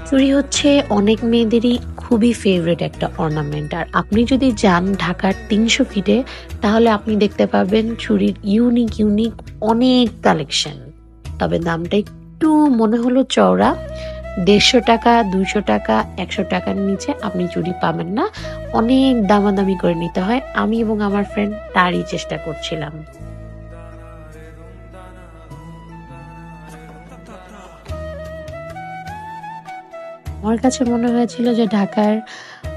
চুড়ি হচ্ছে অনেক মেয়েদেরই খুবই ফেভারিট একটা অর্নামেন্ট। আর আপনি যদি যান ঢাকার ৩০০ ফিটে, তাহলে আপনি দেখতে পাবেন চুড়ির ইউনিক ইউনিক অনেক কালেকশন। তবে দামটা একটু মনে হলো চওড়া। ১৫০ টাকা, ২০০ টাকা, ১০০ টাকার নিচে আপনি চুড়ি পাবেন না। অনেক দামাদামি করে নিতে হয়। আমি এবং আমার ফ্রেন্ড তারই চেষ্টা করছিলাম। আমার কাছে মনে হয়েছিল যে ঢাকার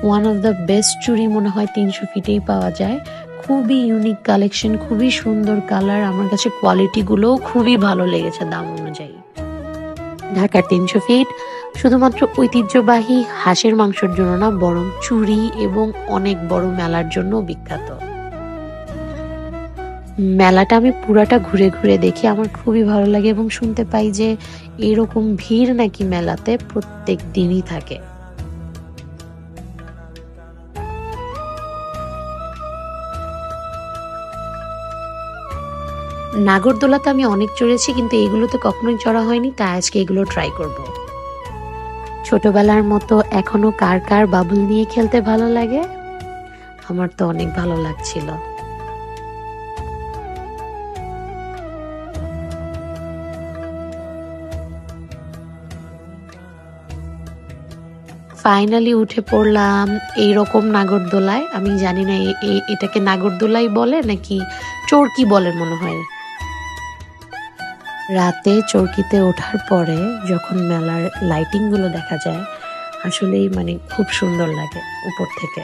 ওয়ান অফ দ্য বেস্ট চুড়ি মনে হয় ৩০০ ফিটেই পাওয়া যায়। খুবই ইউনিক কালেকশন, খুবই সুন্দর কালার। আমার কাছে কোয়ালিটি গুলোও খুবই ভালো লেগেছে দাম অনুযায়ী। ঢাকার ৩০০ ফিট শুধুমাত্র ঐতিহ্যবাহী হাঁসের মাংসের জন্য না, বরং চুড়ি এবং অনেক বড় মেলার জন্য বিখ্যাত। মেলাটা আমি পুরাটা ঘুরে ঘুরে দেখি, আমার খুবই ভালো লাগে এবং শুনতে পাই যে এরকম ভিড় নাকি মেলাতে প্রত্যেক দিনই থাকে। নাগরদোলাতে আমি অনেক চড়েছি, কিন্তু এগুলোতে কখনোই চড়া হয়নি, তাই আজকে এগুলো ট্রাই করব। ছোটবেলার মতো এখনো কার কার বাবুল নিয়ে খেলতে ভালো লাগে? আমার তো অনেক ভালো লাগছিল। ফাইনালি উঠে পড়লাম এইরকম নাগরদোলায়। আমি জানি না এটাকে নাগরদোলাই বলে নাকি চরকি বলে মনে হয়। রাতে চরকিতে ওঠার পরে যখন মেলার লাইটিং গুলো দেখা যায়, আসলেই মানে খুব সুন্দর লাগে উপর থেকে।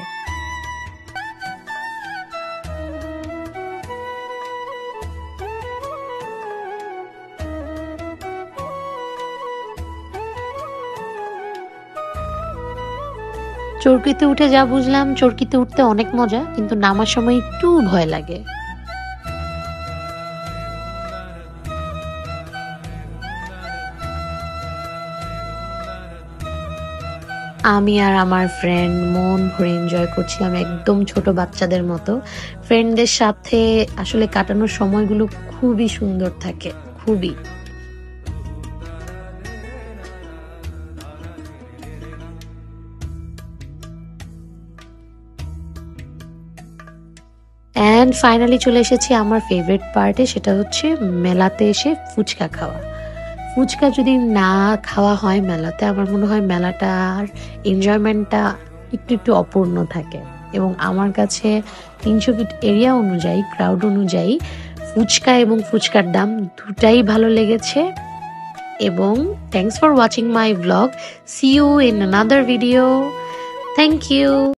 চরকিতে উঠে যা বুঝলাম, চরকিতে উঠতে অনেক মজা, কিন্তু নামার সময় একটু ভয় লাগে। আমি আর আমার ফ্রেন্ড মন ভরে এনজয় করছিলাম একদম ছোট বাচ্চাদের মতো। ফ্রেন্ডদের সাথে আসলে কাটানোর সময়গুলো খুবই সুন্দর থাকে, খুবই। অ্যান্ড ফাইনালি চলে এসেছি আমার ফেভারিট পার্টে, সেটা হচ্ছে মেলাতে এসে ফুচকা খাওয়া। ফুচকা যদি না খাওয়া হয় মেলাতে, আমার মনে হয় মেলাটার এনজয়মেন্টটা একটু একটু অপূর্ণ থাকে। এবং আমার কাছে ৩০০ ফিট এরিয়া অনুযায়ী, ক্রাউড অনুযায়ী ফুচকা এবং ফুচকার দাম দুটাই ভালো লেগেছে। এবং thanks for watching my vlog. See you in another video. Thank you.